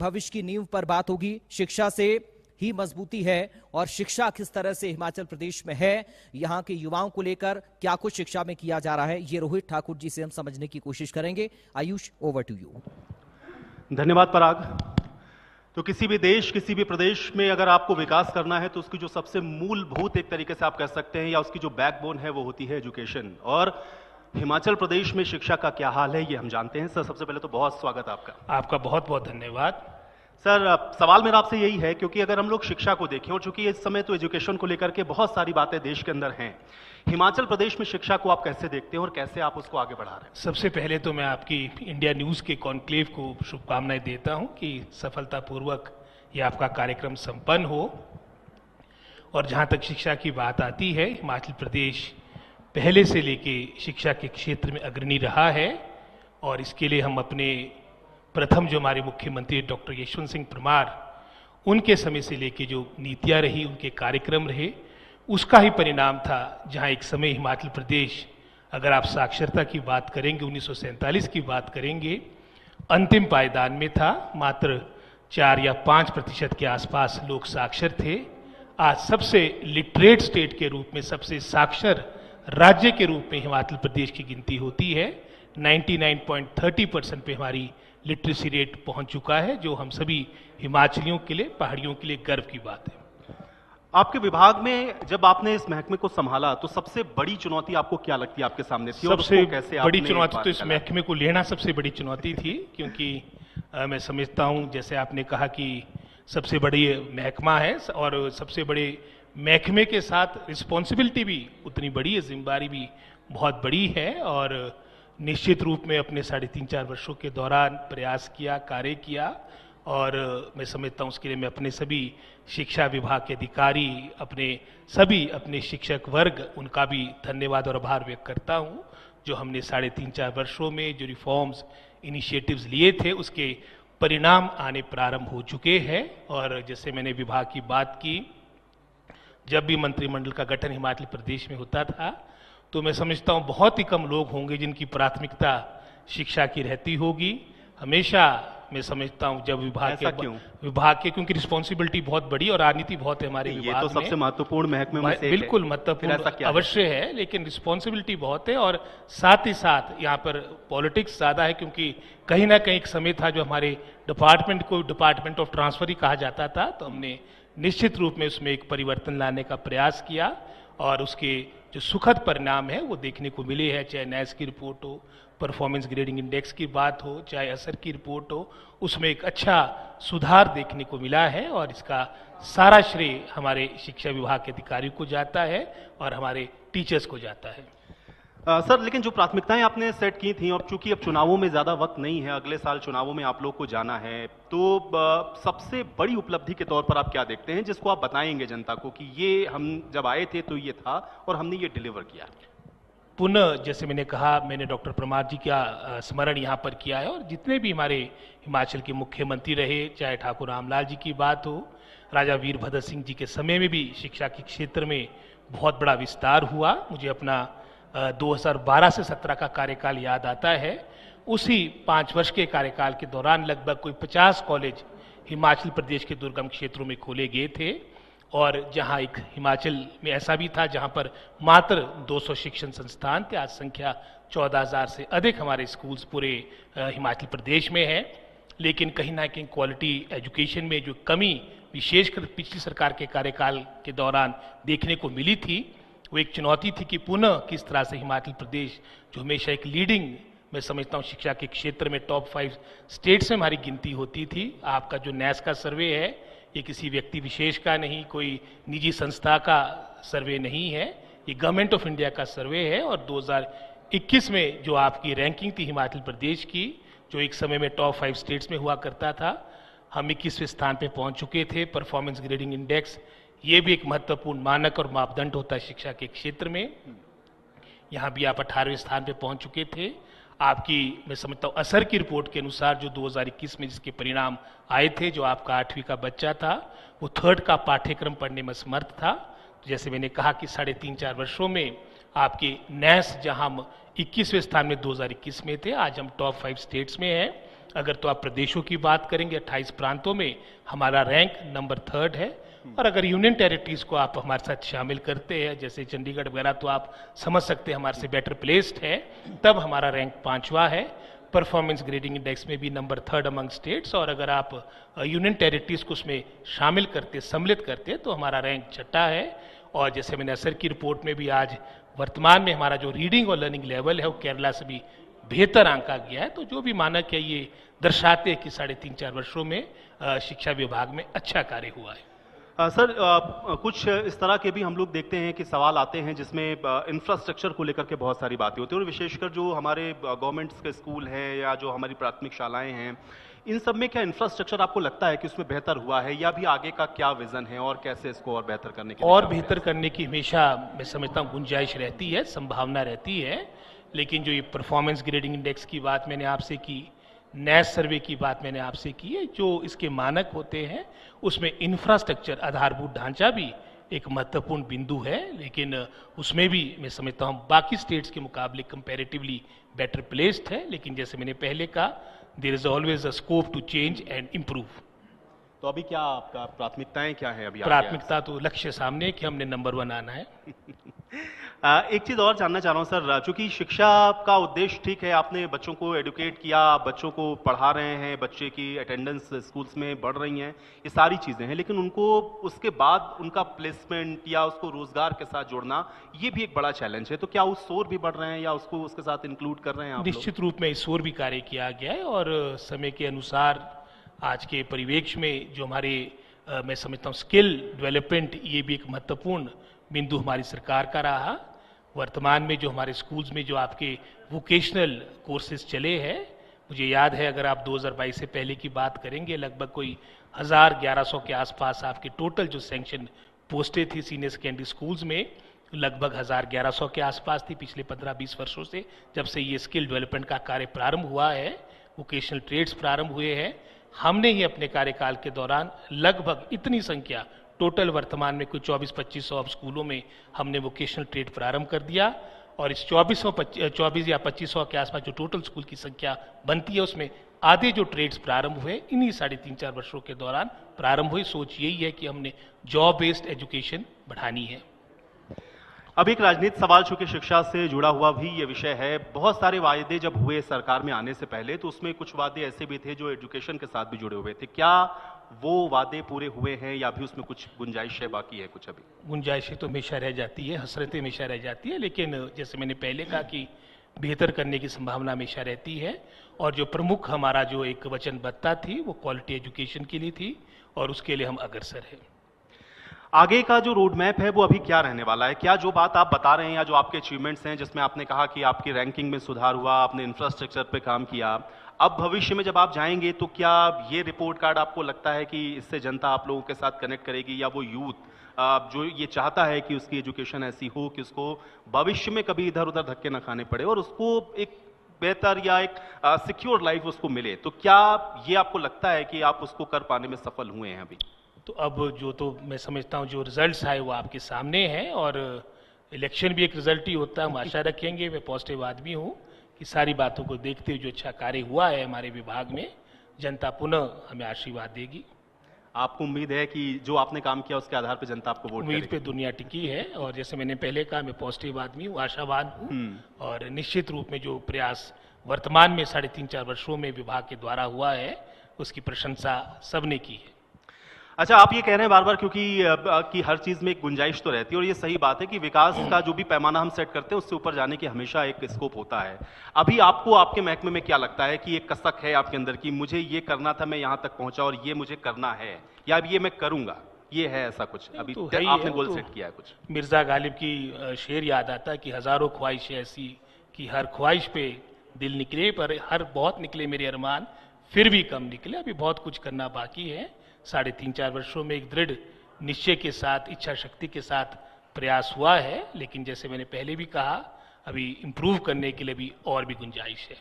भविष्य की नींव पर बात होगी। शिक्षा से ही मजबूती है और शिक्षा किस तरह से हिमाचल प्रदेश में है, यहाँ के युवाओं को लेकर क्या कुछ शिक्षा में किया जा रहा है, ये रोहित ठाकुर जी से हम समझने की कोशिश करेंगे। Ayush, over to you. धन्यवाद पराग। तो किसी भी देश, किसी भी प्रदेश में अगर आपको विकास करना है तो उसकी जो सबसे मूलभूत एक तरीके से आप कह सकते हैं या उसकी जो बैकबोन है वो होती है एजुकेशन। और हिमाचल प्रदेश में शिक्षा का क्या हाल है ये हम जानते हैं। सर, सबसे पहले तो बहुत स्वागत आपका। आपका बहुत बहुत धन्यवाद। सर, सवाल मेरा आपसे यही है, क्योंकि अगर हम लोग शिक्षा को देखें और चूंकि इस समय तो एजुकेशन को लेकर के बहुत सारी बातें देश के अंदर हैं, हिमाचल प्रदेश में शिक्षा को आप कैसे देखते हैं और कैसे आप उसको आगे बढ़ा रहे हैं? सबसे पहले तो मैं आपकी इंडिया न्यूज़ के कॉन्क्लेव को शुभकामनाएं देता हूं कि सफलतापूर्वक ये आपका कार्यक्रम संपन्न हो। और जहां तक शिक्षा की बात आती है, हिमाचल प्रदेश पहले से लेके शिक्षा के क्षेत्र में अग्रणी रहा है और इसके लिए हम अपने प्रथम जो हमारे मुख्यमंत्री डॉक्टर यशवंत सिंह परमार, उनके समय से लेके जो नीतियां रही, उनके कार्यक्रम रहे, उसका ही परिणाम था। जहां एक समय हिमाचल प्रदेश, अगर आप साक्षरता की बात करेंगे, 1947 की बात करेंगे, अंतिम पायदान में था। मात्र 4 या 5% के आसपास लोग साक्षर थे। आज सबसे लिटरेट स्टेट के रूप में, सबसे साक्षर राज्य के रूप में हिमाचल प्रदेश की गिनती होती है। 99.30% पे हमारी लिटरेसी रेट पहुंच चुका है, जो हम सभी हिमाचलियों के लिए, पहाड़ियों के लिए गर्व की बात है। आपके विभाग में जब आपने इस महकमे को संभाला तो सबसे बड़ी चुनौती आपको क्या लगती है आपके सामने थी? सबसे बड़ी चुनौती तो इस महकमे को लेना सबसे बड़ी चुनौती थी, क्योंकि मैं समझता हूं, जैसे आपने कहा कि सबसे बड़ी महकमा है और सबसे बड़े महकमे के साथ रिस्पॉन्सिबिलिटी भी उतनी बड़ी है, जिम्मेदारी भी बहुत बड़ी है। और निश्चित रूप में अपने 3.5-4 वर्षों के दौरान प्रयास किया, कार्य किया और मैं समझता हूँ उसके लिए मैं अपने सभी शिक्षा विभाग के अधिकारी, अपने शिक्षक वर्ग, उनका भी धन्यवाद और आभार व्यक्त करता हूँ, जो हमने 3.5-4 वर्षों में जो रिफॉर्म्स, इनिशिएटिव्स लिए थे, उसके परिणाम आने प्रारंभ हो चुके हैं। और जैसे मैंने विभाग की बात की, जब भी मंत्रिमंडल का गठन हिमाचल प्रदेश में होता था तो मैं समझता हूँ बहुत ही कम लोग होंगे जिनकी प्राथमिकता शिक्षा की रहती होगी। हमेशा मैं समझता हूँ जब विभाग के क्योंकि रिस्पॉन्सिबिलिटी बहुत बड़ी और राजनीति बहुत है हमारे विभाग में। ये तो सबसे महत्वपूर्ण महकमे में से एक बिल्कुल महत्वपूर्ण अवश्य है, लेकिन रिस्पॉन्सिबिलिटी बहुत है। और साथ ही साथ यहाँ पर पॉलिटिक्स ज्यादा है, क्योंकि कहीं ना कहीं एक समय था जो हमारे डिपार्टमेंट को डिपार्टमेंट ऑफ ट्रांसफर ही कहा जाता था, तो हमने निश्चित रूप में उसमें एक परिवर्तन लाने का प्रयास किया और उसके जो सुखद परिणाम है वो देखने को मिले हैं। चाहे नैस की रिपोर्ट हो, परफॉर्मेंस ग्रेडिंग इंडेक्स की बात हो, चाहे असर की रिपोर्ट हो, उसमें एक अच्छा सुधार देखने को मिला है और इसका सारा श्रेय हमारे शिक्षा विभाग के अधिकारियों को जाता है और हमारे टीचर्स को जाता है। सर, लेकिन जो प्राथमिकताएं आपने सेट की थी और चूंकि अब चुनावों में ज्यादा वक्त नहीं है, अगले साल चुनावों में आप लोग को जाना है, तो सबसे बड़ी उपलब्धि के तौर पर आप क्या देखते हैं जिसको आप बताएंगे जनता को कि ये हम जब आए थे तो ये था और हमने ये डिलीवर किया? पुनः जैसे मैंने कहा, मैंने डॉक्टर परमार जी का स्मरण यहाँ पर किया है और जितने भी हमारे हिमाचल के मुख्यमंत्री रहे, चाहे ठाकुर रामलाल जी की बात हो, राजा वीरभद्र सिंह जी के समय में भी शिक्षा के क्षेत्र में बहुत बड़ा विस्तार हुआ। मुझे अपना 2012 से 17 का कार्यकाल याद आता है। उसी 5 वर्ष के कार्यकाल के दौरान लगभग कोई 50 कॉलेज हिमाचल प्रदेश के दुर्गम क्षेत्रों में खोले गए थे और जहां एक हिमाचल में ऐसा भी था जहां पर मात्र 200 शिक्षण संस्थान थे। आज संख्या 14,000 से अधिक हमारे स्कूल्स पूरे हिमाचल प्रदेश में है। लेकिन कहीं ना कहीं क्वालिटी एजुकेशन में जो कमी विशेषकर पिछली सरकार के कार्यकाल के दौरान देखने को मिली थी, वो एक चुनौती थी कि पुनः किस तरह से हिमाचल प्रदेश, जो हमेशा एक लीडिंग, मैं समझता हूँ शिक्षा के क्षेत्र में टॉप 5 स्टेट्स में हमारी गिनती होती थी। आपका जो नैस का सर्वे है, ये किसी व्यक्ति विशेष का नहीं, कोई निजी संस्था का सर्वे नहीं है, ये गवर्नमेंट ऑफ इंडिया का सर्वे है। और 2021 में जो आपकी रैंकिंग थी हिमाचल प्रदेश की, जो एक समय में टॉप 5 स्टेट्स में हुआ करता था, हम 21वें स्थान पे पहुंच चुके थे। परफॉर्मेंस ग्रेडिंग इंडेक्स, ये भी एक महत्वपूर्ण मानक और मापदंड होता है शिक्षा के क्षेत्र में, यहाँ भी आप 18वें स्थान पे पहुंच चुके थे। आपकी, मैं समझता हूँ, असर की रिपोर्ट के अनुसार जो 2021 में जिसके परिणाम आए थे, जो आपका 8वीं का बच्चा था वो 3rd का पाठ्यक्रम पढ़ने में समर्थ था। तो जैसे मैंने कहा कि 3.5-4 वर्षों में आपके नैस, जहां हम 21वें स्थान में 2021 में थे, आज हम टॉप 5 स्टेट्स में हैं अगर तो आप प्रदेशों की बात करेंगे 28 प्रांतों में हमारा रैंक नंबर 3 है। और अगर यूनियन टेरिटरीज को आप हमारे साथ शामिल करते हैं जैसे चंडीगढ़ वगैरह, तो आप समझ सकते हैं हमारे से बेटर प्लेस्ड है, तब हमारा रैंक 5वां है। परफॉर्मेंस ग्रेडिंग इंडेक्स में भी नंबर 3 अमंग स्टेट्स, और अगर आप यूनियन टेरिटरीज को उसमें शामिल करते, सम्मिलित करते, तो हमारा रैंक 6 है। और जैसे मैंने असर की रिपोर्ट में भी आज वर्तमान में हमारा जो रीडिंग और लर्निंग लेवल है वो केरला से भी बेहतर आंका गया है। तो जो भी मानक है ये दर्शाते हैं कि 3.5-4 वर्षों में शिक्षा विभाग में अच्छा कार्य हुआ है। सर, कुछ इस तरह के भी हम लोग देखते हैं कि सवाल आते हैं जिसमें इंफ्रास्ट्रक्चर को लेकर के बहुत सारी बातें होती हैं, और विशेषकर जो हमारे गवर्नमेंट्स के स्कूल हैं या जो हमारी प्राथमिक शालाएं हैं, इन सब में क्या इंफ्रास्ट्रक्चर आपको लगता है कि उसमें बेहतर हुआ है, या भी आगे का क्या विजन है और कैसे इसको और बेहतर करने के लिए और बेहतर करने की हमेशा मैं समझता हूँ गुंजाइश रहती है, संभावना रहती है। लेकिन जो ये परफॉर्मेंस ग्रेडिंग इंडेक्स की बात मैंने आपसे की, नैस सर्वे की बात मैंने आपसे की है, जो इसके मानक होते हैं उसमें इंफ्रास्ट्रक्चर, आधारभूत ढांचा भी एक महत्वपूर्ण बिंदु है। लेकिन उसमें भी मैं समझता हूँ बाकी स्टेट्स के मुकाबले कंपैरेटिवली बेटर प्लेस्ड है। लेकिन जैसे मैंने पहले कहा, there is always a scope to change and improve. तो अभी क्या आपका प्राथमिकताएं क्या है अभी? प्राथमिकता तो लक्ष्य सामने है कि हमने नंबर 1 आना है। एक चीज और जानना चाह रहा हूं सर, चूंकि शिक्षा का उद्देश्य ठीक है, आपने बच्चों को एडुकेट किया, आप बच्चों को पढ़ा रहे हैं, बच्चे की अटेंडेंस स्कूल्स में बढ़ रही हैं, ये सारी चीजें हैं, लेकिन उनको उसके बाद उनका प्लेसमेंट या उसको रोजगार के साथ जोड़ना, ये भी एक बड़ा चैलेंज है। तो क्या उस शोर भी बढ़ रहे हैं या उसको उसके साथ इंक्लूड कर रहे हैं आप लोग? निश्चित रूप में इस ओर भी कार्य किया गया है, और समय के अनुसार आज के परिवेश में जो हमारे मैं समझता हूँ स्किल डेवलपमेंट, ये भी एक महत्वपूर्ण बिंदु हमारी सरकार का रहा। वर्तमान में जो हमारे स्कूल्स में जो आपके वोकेशनल कोर्सेज चले हैं, मुझे याद है अगर आप 2022 से पहले की बात करेंगे, लगभग कोई 1100 के आसपास आपके टोटल जो सैंक्शन पोस्टें थी सीनियर सेकेंडरी स्कूल्स में, लगभग 1100 के आसपास थी पिछले 15-20 वर्षों से। जब से ये स्किल डेवलपमेंट का कार्य प्रारंभ हुआ है, वोकेशनल ट्रेड्स प्रारंभ हुए हैं, हमने ही अपने कार्यकाल के दौरान लगभग इतनी संख्या, टोटल वर्तमान में कोई 2400-2500 स्कूलों में हमने वोकेशनल ट्रेड प्रारंभ कर दिया। और इस 24 या 2500 के आसपास जो टोटल स्कूल की संख्या बनती है, उसमें आधे जो ट्रेड्स प्रारंभ हुए इन्हीं 3.5-4 वर्षों के दौरान प्रारंभ हुई। सोच यही है कि हमने जॉब बेस्ड एजुकेशन बढ़ानी है। अब एक राजनीतिक सवाल, चूंकि शिक्षा से जुड़ा हुआ भी ये विषय है, बहुत सारे वायदे जब हुए सरकार में आने से पहले, तो उसमें कुछ वादे ऐसे भी थे जो एजुकेशन के साथ भी जुड़े हुए थे। क्या वो वादे पूरे हुए हैं या भी उसमें कुछ गुंजाइश है, बाकी है कुछ अभी? गुंजाइशें तो हमेशा रह जाती है, हसरतें हमेशा रह जाती है, लेकिन जैसे मैंने पहले कहा कि बेहतर करने की संभावना हमेशा रहती है। और जो प्रमुख हमारा जो एक वचनबद्धता थी वो क्वालिटी एजुकेशन के लिए थी, और उसके लिए हम अग्रसर हैं। आगे का जो रोड मैप है वो अभी क्या रहने वाला है? क्या जो बात आप बता रहे हैं या जो आपके अचीवमेंट्स हैं, जिसमें आपने कहा कि आपकी रैंकिंग में सुधार हुआ, आपने इंफ्रास्ट्रक्चर पे काम किया, अब भविष्य में जब आप जाएंगे तो क्या ये रिपोर्ट कार्ड आपको लगता है कि इससे जनता आप लोगों के साथ कनेक्ट करेगी, या वो यूथ जो ये चाहता है कि उसकी एजुकेशन ऐसी हो कि उसको भविष्य में कभी इधर उधर धक्के ना खाने पड़े और उसको एक बेहतर या एक सिक्योर लाइफ उसको मिले, तो क्या ये आपको लगता है कि आप उसको कर पाने में सफल हुए हैं अभी? तो अब जो तो मैं समझता हूँ जो रिजल्ट्स आए वो आपके सामने हैं, और इलेक्शन भी एक रिजल्ट ही होता है। हम आशा रखेंगे, मैं पॉजिटिव आदमी हूँ, कि सारी बातों को देखते हुए जो अच्छा कार्य हुआ है हमारे विभाग में, जनता पुनः हमें आशीर्वाद देगी। आपको उम्मीद है कि जो आपने काम किया उसके आधार पर जनता आपको वोट उम्मीद करेगी? पे दुनिया टिकी है, और जैसे मैंने पहले कहा, मैं पॉजिटिव आदमी हूँ, आशावाद हूँ, और निश्चित रूप में जो प्रयास वर्तमान में 3.5-4 वर्षों में विभाग के द्वारा हुआ है उसकी प्रशंसा सबने की है। अच्छा, आप ये कह रहे हैं बार बार, क्योंकि कि हर चीज में एक गुंजाइश तो रहती है, और ये सही बात है कि विकास का जो भी पैमाना हम सेट करते हैं उससे ऊपर जाने की हमेशा एक स्कोप होता है। अभी आपको आपके महकमे में क्या लगता है कि एक कसक है आपके अंदर की मुझे ये करना था, मैं यहां तक पहुंचा और ये मुझे करना है, या अब ये मैं करूंगा, ये है ऐसा कुछ अभी तो आपने गोल सेट किया है कुछ? मिर्जा गालिब की शेर याद आता है कि हजारों ख्वाहिशें ऐसी कि हर ख्वाहिश पे दिल निकले, पर हर बहुत निकले मेरे अरमान, फिर भी कम निकले। अभी बहुत कुछ करना बाकी है। 3.5-4 वर्षों में एक दृढ़ निश्चय के साथ, इच्छा शक्ति के साथ प्रयास हुआ है, लेकिन जैसे मैंने पहले भी कहा, अभी इम्प्रूव करने के लिए भी और भी गुंजाइश है।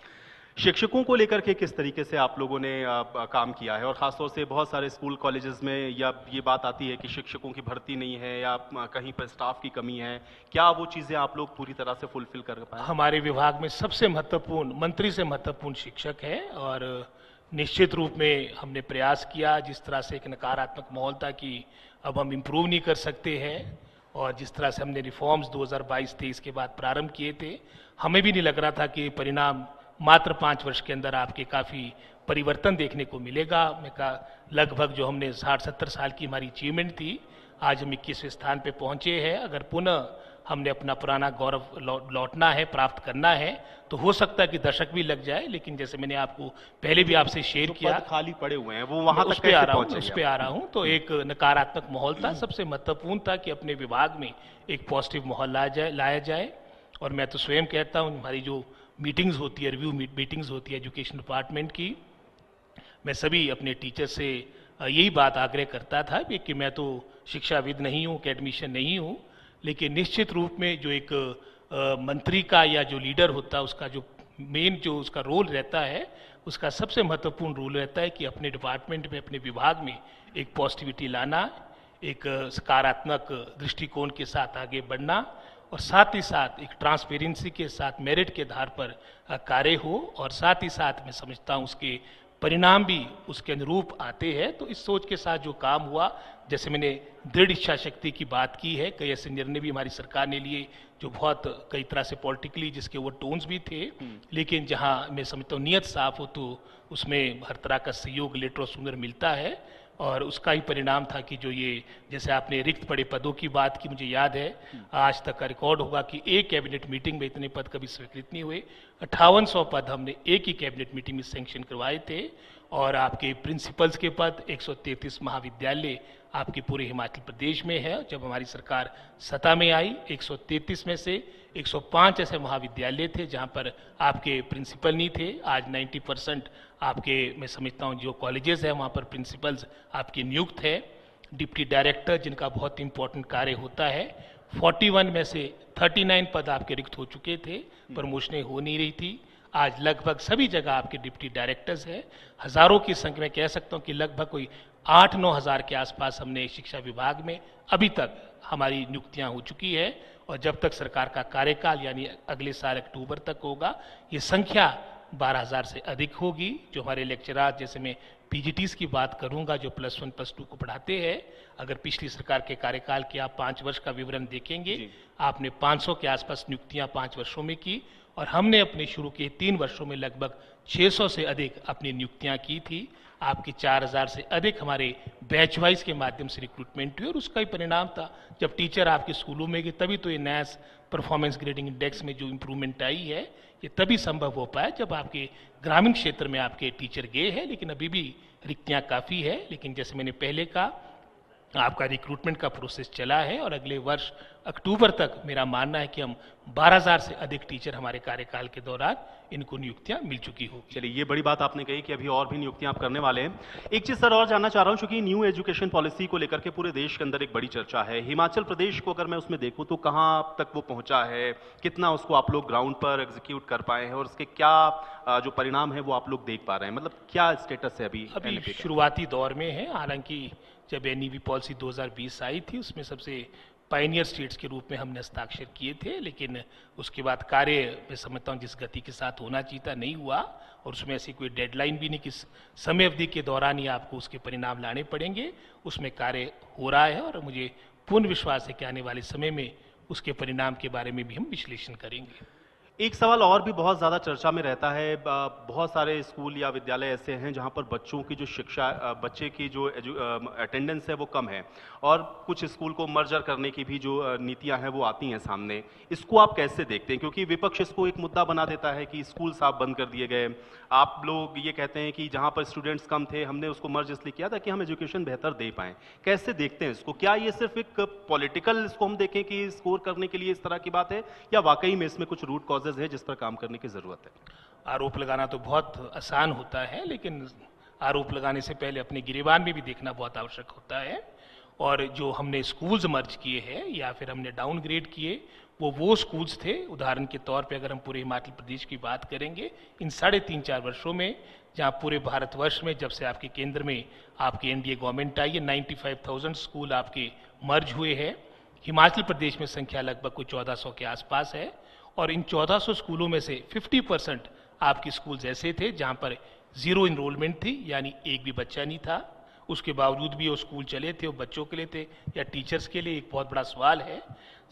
शिक्षकों को लेकर के किस तरीके से आप लोगों ने काम किया है, और खासतौर से बहुत सारे स्कूल कॉलेजेस में या ये बात आती है कि शिक्षकों की भर्ती नहीं है या कहीं पर स्टाफ की कमी है, क्या वो चीजें आप लोग पूरी तरह से फुलफिल कर पाए? हमारे विभाग में सबसे महत्वपूर्ण, मंत्री से महत्वपूर्ण शिक्षक है, और निश्चित रूप में हमने प्रयास किया, जिस तरह से एक नकारात्मक माहौल था कि अब हम इम्प्रूव नहीं कर सकते हैं, और जिस तरह से हमने रिफॉर्म्स 2022-23 के बाद प्रारंभ किए थे, हमें भी नहीं लग रहा था कि परिणाम मात्र 5 वर्ष के अंदर आपके काफ़ी परिवर्तन देखने को मिलेगा। मैं कहा लगभग जो हमने 60-70 साल की हमारी अचीवमेंट थी, आज हम 21वें स्थान पे पहुंचे हैं। अगर पुनः हमने अपना पुराना गौरव लौटना है, प्राप्त करना है, तो हो सकता है कि दशक भी लग जाए, लेकिन जैसे मैंने आपको पहले भी आपसे शेयर किया, पद खाली पड़े हुए हैं वो वहां उस तक पे आ कैसे रहा हूँ, पहुंचेंगे उस पे आ रहा हूँ। तो एक नकारात्मक माहौल था, सबसे महत्वपूर्ण था कि अपने विभाग में एक पॉजिटिव माहौल लाया जाए। और मैं तो स्वयं कहता हूँ, हमारी जो मीटिंग्स होती है, रिव्यू मीटिंग्स होती है एजुकेशन डिपार्टमेंट की, मैं सभी अपने टीचर से यही बात आग्रह करता था कि मैं तो शिक्षाविद नहीं हूँ, एकेडमिशियन नहीं हूँ, लेकिन निश्चित रूप में जो एक मंत्री का या जो लीडर होता है, उसका जो मेन जो उसका रोल रहता है, उसका सबसे महत्वपूर्ण रोल रहता है कि अपने डिपार्टमेंट में, अपने विभाग में एक पॉजिटिविटी लाना, एक सकारात्मक दृष्टिकोण के साथ आगे बढ़ना, और साथ ही साथ एक ट्रांसपेरेंसी के साथ मेरिट के आधार पर कार्य हो, और साथ ही साथ मैं समझता हूँ उसके परिणाम भी उसके अनुरूप आते हैं। तो इस सोच के साथ जो काम हुआ, जैसे मैंने दृढ़ इच्छा शक्ति की बात की है, कई ऐसे निर्णय भी हमारी सरकार ने लिए जो बहुत कई तरह से पॉलिटिकली जिसके वो टोन्स भी थे, लेकिन जहां मैं समझता हूँ नियत साफ हो तो उसमें हर तरह का सहयोग लेटर सुंदर मिलता है। और उसका ही परिणाम था कि जो ये, जैसे आपने रिक्त पड़े पदों की बात की, मुझे याद है आज तक का रिकॉर्ड होगा कि एक कैबिनेट मीटिंग में इतने पद कभी स्वीकृत नहीं हुए। 5800 पद हमने एक ही कैबिनेट मीटिंग में सैंक्शन करवाए थे, और आपके प्रिंसिपल्स के पद 133 महाविद्यालय आपके पूरे हिमाचल प्रदेश में है। जब हमारी सरकार सत्ता में आई, 133 में से 105 ऐसे महाविद्यालय थे जहां पर आपके प्रिंसिपल नहीं थे। आज 90% आपके, मैं समझता हूं, जो कॉलेजेस हैं वहां पर प्रिंसिपल्स आपके नियुक्त है। डिप्टी डायरेक्टर जिनका बहुत इंपॉर्टेंट कार्य होता है, 41 में से 39 पद आपके रिक्त हो चुके थे, प्रमोशनें हो नहीं रही थी। आज लगभग सभी जगह आपके डिप्टी डायरेक्टर्स हैं। हजारों की संख्या में कह सकता हूं कि लगभग कोई 8-9 हज़ार के आसपास हमने शिक्षा विभाग में अभी तक हमारी नियुक्तियां हो चुकी है, और जब तक सरकार का कार्यकाल यानी अगले साल अक्टूबर तक होगा, ये संख्या 12,000 से अधिक होगी। जो हमारे लेक्चरार, जैसे मैं पीजीटीज की बात करूंगा, जो +1 +2 को पढ़ाते हैं, अगर पिछली सरकार के कार्यकाल के आप 5 वर्ष का विवरण देखेंगे, आपने 500 के आसपास नियुक्तियां 5 वर्षों में की, और हमने अपने शुरू के 3 वर्षों में लगभग 600 से अधिक अपनी नियुक्तियां की थी। आपकी 4,000 से अधिक हमारे बैच वाइज के माध्यम से रिक्रूटमेंट हुई, और उसका ही परिणाम था जब टीचर आपके स्कूलों में गए, तभी तो ये नया परफॉर्मेंस ग्रेडिंग इंडेक्स में जो इंप्रूवमेंट आई है, ये तभी संभव हो पाया जब आपके ग्रामीण क्षेत्र में आपके टीचर गए हैं। लेकिन अभी भी रिक्तियां काफ़ी है, लेकिन जैसे मैंने पहले कहा, आपका रिक्रूटमेंट का प्रोसेस चला है, और अगले वर्ष अक्टूबर तक मेरा मानना है कि हम 12,000 से अधिक टीचर हमारे कार्यकाल के दौरान इनको नियुक्तियां मिल चुकी होगी। चलिए, ये बड़ी बात आपने कही कि अभी और भी नियुक्तियां आप करने वाले हैं। एक चीज सर और जानना चाह रहा हूं, क्योंकि न्यू एजुकेशन पॉलिसी को लेकर के पूरे देश के अंदर एक बड़ी चर्चा है। हिमाचल प्रदेश को अगर मैं उसमें देखूं तो कहां तक वो पहुंचा है, कितना उसको आप लोग ग्राउंड पर एग्जीक्यूट कर पाए हैं, और उसके क्या जो परिणाम है वो आप लोग देख पा रहे हैं, मतलब क्या स्टेटस है अभी अभी NEP का? शुरुआती दौर में है। हालांकि जब NEP पॉलिसी 2020 आई थी, उसमें सबसे पायनियर स्टेट्स के रूप में हमने हस्ताक्षर किए थे, लेकिन उसके बाद कार्य मैं समझता हूँ जिस गति के साथ होना चाहिए था नहीं हुआ, और उसमें ऐसी कोई डेडलाइन भी नहीं कि समय अवधि के दौरान ही आपको उसके परिणाम लाने पड़ेंगे। उसमें कार्य हो रहा है, और मुझे पूर्ण विश्वास है कि आने वाले समय में उसके परिणाम के बारे में भी हम विश्लेषण करेंगे। एक सवाल और भी बहुत ज़्यादा चर्चा में रहता है, बहुत सारे स्कूल या विद्यालय ऐसे हैं जहां पर बच्चों की जो शिक्षा, बच्चे की जो अटेंडेंस है वो कम है, और कुछ स्कूल को मर्जर करने की भी जो नीतियां हैं वो आती हैं सामने। इसको आप कैसे देखते हैं, क्योंकि विपक्ष इसको एक मुद्दा बना देता है कि स्कूल साहब बंद कर दिए गए, आप लोग ये कहते हैं कि जहां पर स्टूडेंट्स कम थे हमने उसको मर्ज इसलिए किया था कि हम एजुकेशन बेहतर दे पाएं। कैसे देखते हैं इसको? क्या ये सिर्फ एक पॉलिटिकल इसको हम देखें कि स्कोर करने के लिए इस तरह की बात है, या वाकई में इसमें कुछ रूट कॉजेज है जिस पर काम करने की जरूरत है? आरोप लगाना तो बहुत आसान होता है, लेकिन आरोप लगाने से पहले अपने गिरेबान में भी देखना बहुत आवश्यक होता है। और जो हमने स्कूल्स मर्ज किए हैं या फिर हमने डाउनग्रेड किए, वो स्कूल्स थे। उदाहरण के तौर पे अगर हम पूरे हिमाचल प्रदेश की बात करेंगे, इन 3.5-4 वर्षों में, जहां पूरे भारतवर्ष में जब से आपके केंद्र में आपकी NDA गवर्नमेंट आई है, 95,000 स्कूल आपके मर्ज हुए हैं। हिमाचल प्रदेश में संख्या लगभग कोई 1400 के आसपास है, और इन 1400 स्कूलों में से 50% आपके स्कूल्स ऐसे थे जहां पर जीरो इनरोलमेंट थी, यानी एक भी बच्चा नहीं था। उसके बावजूद भी वो स्कूल चले थे, वो बच्चों के लिए थे या टीचर्स के लिए, एक बहुत बड़ा सवाल है।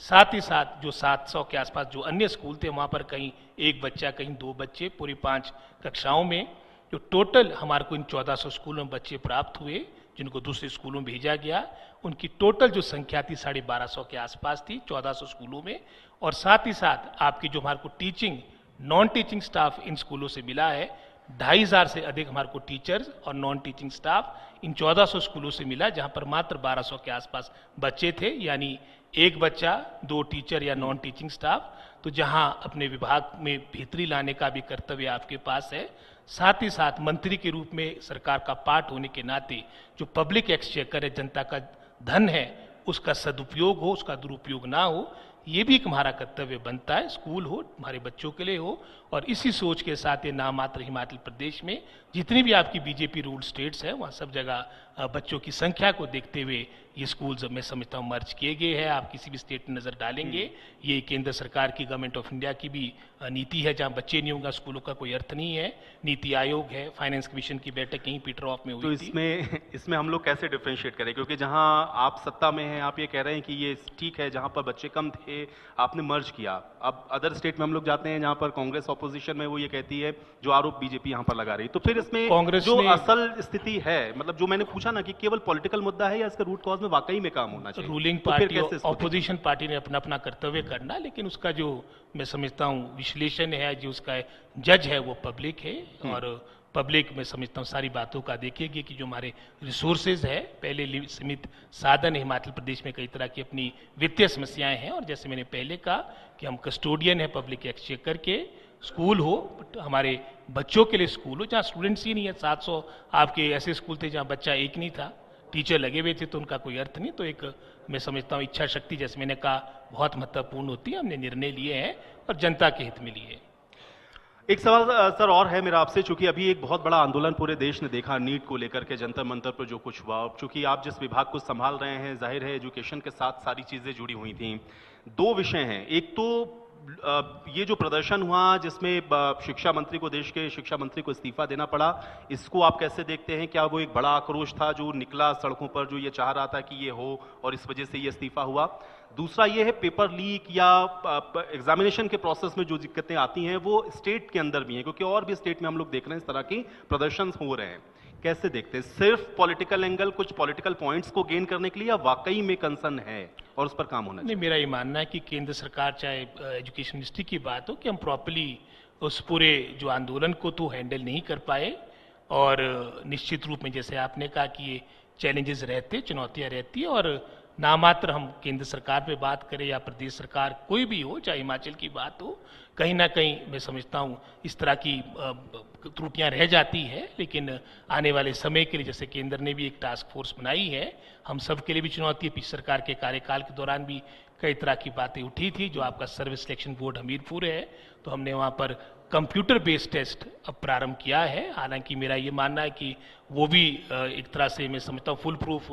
साथ ही साथ जो 700 के आसपास जो अन्य स्कूल थे, वहाँ पर कहीं एक बच्चा, कहीं 2 बच्चे पूरी 5 कक्षाओं में। जो टोटल हमारे को इन 1400 स्कूलों में बच्चे प्राप्त हुए जिनको दूसरे स्कूलों में भेजा गया, उनकी टोटल जो संख्या थी 1250 के आसपास थी 1400 स्कूलों में। और साथ ही साथ आपकी जो हमारे को टीचिंग नॉन टीचिंग स्टाफ इन स्कूलों से मिला है, 2500 से अधिक हमारे को टीचर्स और नॉन टीचिंग स्टाफ इन 1400 स्कूलों से मिला, जहां पर मात्र 1200 के आसपास बच्चे थे, यानी एक बच्चा 2 टीचर या नॉन टीचिंग स्टाफ। तो जहां अपने विभाग में बेहतरी लाने का भी कर्तव्य आपके पास है। साथ ही साथ मंत्री के रूप में सरकार का पार्ट होने के नाते जो पब्लिक एक्सचेकर है, जनता का धन है, उसका सदुपयोग हो, उसका दुरुपयोग ना हो, ये भी एक हमारा कर्तव्य बनता है। स्कूल हो, हमारे बच्चों के लिए हो। और इसी सोच के साथ ये नामात्र हिमाचल प्रदेश में जितनी भी आपकी बीजेपी रूल स्टेट्स है, वहाँ सब जगह बच्चों की संख्या को देखते हुए ये स्कूल्स मैं समझता हूँ मर्ज किए गए हैं। आप किसी भी स्टेट में नजर डालेंगे, ये केंद्र सरकार की, गवर्नमेंट ऑफ इंडिया की भी नीति है। जहाँ बच्चे नहीं होंगे स्कूलों का कोई अर्थ नहीं है। नीति आयोग है, फाइनेंस कमीशन की बैठक यहीं पीटर ऑफ में हुई तो थी। इसमें हम लोग कैसे डिफरेंशिएट करें, क्योंकि जहां आप सत्ता में हैं आप ये कह रहे हैं कि ये ठीक है, जहां पर बच्चे कम थे आपने मर्ज किया। अब अदर स्टेट में हम लोग जाते हैं जहां पर कांग्रेस ऑपोजिशन में, वो ये कहती है जो आरोप बीजेपी यहां पर लगा रही, तो फिर इसमें कांग्रेस जो ने असल स्थिति है, मतलब जो मैंने पूछा ना कि केवल पॉलिटिकल मुद्दा है या इसका रूट कॉज में वाकई में काम होना चाहिए, रूलिंग तो फिर पार्टी कैसे इसको ऑपोजिशन पार्टी ने अपना अपना कर्तव्य करना, लेकिन उसका जो मैं समझता हूँ विश्लेषण है, जो उसका जज है, वो पब्लिक है। और पब्लिक में समझता हूँ सारी बातों का देखेगी कि जो हमारे रिसोर्सेज है, पहले सीमित साधन है हिमाचल प्रदेश में, कई तरह की अपनी वित्तीय समस्याएं हैं। और जैसे मैंने पहले कहा कि हम कस्टोडियन है पब्लिक एक्सचेकर के, स्कूल हो हमारे बच्चों के लिए, स्कूल हो जहाँ स्टूडेंट्स ही नहीं है। 700 आपके ऐसे स्कूल थे जहाँ बच्चा एक नहीं था, टीचर लगे हुए थे, तो उनका कोई अर्थ नहीं। तो एक मैं समझता हूँ इच्छा शक्ति, जैसे मैंने कहा, बहुत महत्वपूर्ण होती है। हमने निर्णय लिए हैं और जनता के हित में लिए। एक सवाल सर और है मेरा आपसे, चूंकि अभी एक बहुत बड़ा आंदोलन पूरे देश ने देखा नीट को लेकर के, जंतर मंतर पर जो कुछ हुआ, चूंकि आप जिस विभाग को संभाल रहे हैं, जाहिर है एजुकेशन के साथ सारी चीजें जुड़ी हुई थी। 2 विषय हैं, एक तो ये जो प्रदर्शन हुआ जिसमें शिक्षा मंत्री को, देश के शिक्षा मंत्री को इस्तीफा देना पड़ा, इसको आप कैसे देखते हैं? क्या वो एक बड़ा आक्रोश था जो निकला सड़कों पर, जो ये चाह रहा था कि ये हो और इस वजह से ये इस्तीफा हुआ? दूसरा ये है पेपर लीक या एग्जामिनेशन के प्रोसेस में जो दिक्कतें आती हैं वो स्टेट के अंदर भी हैं, क्योंकि और भी स्टेट में हम लोग देख रहे हैं इस तरह की प्रदर्शन हो रहे हैं। कैसे देखते हैं? सिर्फ पॉलिटिकल एंगल, कुछ पॉलिटिकल पॉइंट्स को गेन करने के लिए, या वाकई में कंसर्न है और उस पर काम होना चाहिए? नहीं, मेरा ये मानना है कि केंद्र सरकार, चाहे एजुकेशन मिनिस्ट्री की बात हो, कि हम प्रॉपर्ली उस पूरे जो आंदोलन को तो हैंडल नहीं कर पाए। और निश्चित रूप में जैसे आपने कहा कि ये चैलेंजेस रहते, चुनौतियां रहती है। और नामात्र हम केंद्र सरकार पे बात करें या प्रदेश सरकार कोई भी हो, चाहे हिमाचल की बात हो, कहीं ना कहीं मैं समझता हूँ इस तरह की त्रुटियां रह जाती है। लेकिन आने वाले समय के लिए जैसे केंद्र ने भी एक टास्क फोर्स बनाई है, हम सब के लिए भी चुनौती है। पिछली सरकार के कार्यकाल के दौरान भी कई तरह की बातें उठी थी। जो आपका सर्विस सिलेक्शन बोर्ड हमीरपुर है, तो हमने वहाँ पर कंप्यूटर बेस्ड टेस्ट अब प्रारंभ किया है। हालांकि मेरा ये मानना है कि वो भी एक तरह से मैं समझता हूँ फुल प्रूफ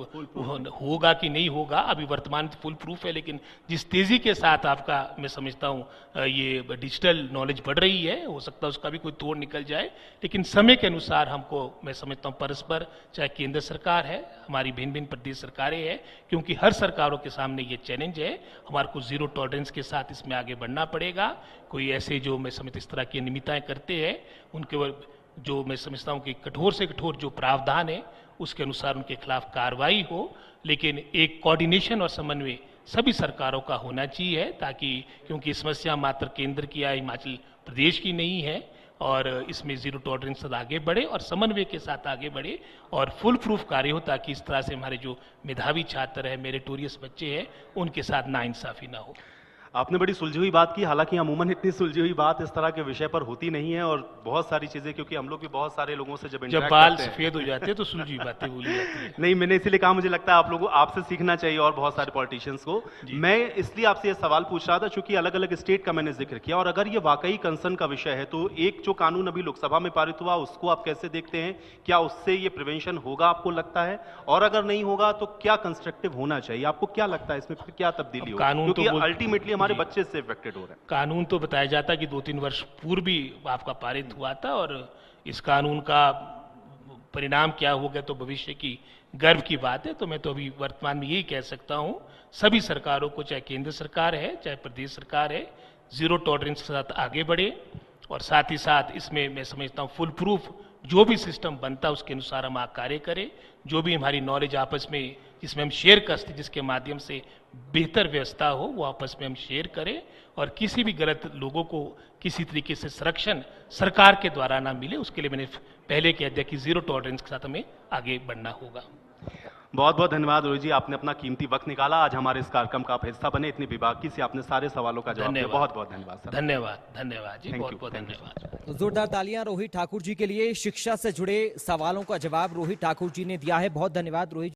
होगा कि नहीं होगा, अभी वर्तमान फुल प्रूफ है। लेकिन जिस तेजी के साथ आपका मैं समझता हूँ ये डिजिटल नॉलेज बढ़ रही है, हो सकता है उसका भी कोई तोड़ निकल जाए। लेकिन समय के अनुसार हमको मैं समझता हूँ परस्पर, चाहे केंद्र सरकार है, हमारी भिन्न भिन्न प्रदेश सरकारें हैं, क्योंकि हर सरकारों के सामने ये चैलेंज है, हमारे को जीरो टॉलरेंस के साथ इसमें आगे बढ़ना पड़ेगा। कोई ऐसे जो मैं समझता इस तरह की नियमितताएं करते हैं, उनके जो मैं समझता हूं कि कठोर से कठोर जो प्रावधान है उसके अनुसार उनके खिलाफ कार्रवाई हो। लेकिन एक कोऑर्डिनेशन और समन्वय सभी सरकारों का होना चाहिए, ताकि, क्योंकि समस्या मात्र केंद्र की या हिमाचल प्रदेश की नहीं है, और इसमें जीरो टॉलरेंस आगे बढ़े और समन्वय के साथ आगे बढ़े और फुल प्रूफ कार्य हो, ताकि इस तरह से हमारे जो मेधावी छात्र है, मेरिटोरियस बच्चे हैं, उनके साथ नाइंसाफी ना हो। आपने बड़ी सुलझी हुई बात की, हालांकि अमूमन इतनी सुलझी हुई बात इस तरह के विषय पर होती नहीं है, और बहुत सारी चीजें, क्योंकि हम लोग भी बहुत सारे लोगों से जब जब बाल सफेद हो जाते हैं तो सुलझी बातें बोली जाती है। नहीं, मैंने इसीलिए कहा मुझे लगता है आप लोगों आपसे सीखना चाहिए और बहुत सारे पॉलिटिशियंस को। मैं इसलिए आपसे ये सवाल पूछ रहा था चूंकि अलग अलग स्टेट का मैंने जिक्र किया, और अगर ये वाकई कंसर्न का विषय है तो एक जो कानून अभी लोकसभा में पारित हुआ उसको आप कैसे देखते हैं? क्या उससे ये प्रिवेंशन होगा आपको लगता है? और अगर नहीं होगा तो क्या कंस्ट्रक्टिव होना चाहिए? आपको क्या लगता है इसमें क्या तब्दीली होगी? क्योंकि अल्टीमेटली हमारे बच्चे इससे हो रहा है। कानून तो बताया जाता कि 2-3 वर्ष पूर्व भी आपका पारित हुआ था, और इस कानून का परिणाम क्या होगा तो भविष्य की गर्व की बात है। तो मैं तो अभी वर्तमान में यही कह सकता हूं, सभी सरकारों को, चाहे केंद्र सरकार है चाहे प्रदेश सरकार है, जीरो टॉलरेंस के साथ आगे बढ़े और साथ ही साथ इसमें मैं समझता हूं फुल प्रूफ जो भी सिस्टम बनता है उसके अनुसार हम कार्य करें। जो भी हमारी नॉलेज आपस में जिसमें हम शेयर कर सकते, जिसके माध्यम से बेहतर व्यवस्था हो, वो आपस में हम शेयर करें और किसी भी गलत लोगों को किसी तरीके से संरक्षण सरकार के द्वारा ना मिले, उसके लिए मैंने पहले कह दिया कि जीरो टॉलरेंस के साथ हमें आगे बढ़ना होगा। बहुत बहुत धन्यवाद रोहित जी, आपने अपना कीमती वक्त निकाला, आज हमारे इस कार्यक्रम का आप हिस्सा बने, इतनी बेबाकी से आपने सारे सवालों का जवाब दिया। बहुत बहुत धन्यवाद सर। धन्यवाद जी, Thank बहुत you, बहुत thank you. धन्यवाद। तो जोरदार तालियां रोहित ठाकुर जी के लिए। शिक्षा से जुड़े सवालों का जवाब रोहित ठाकुर जी ने दिया है। बहुत धन्यवाद रोहित।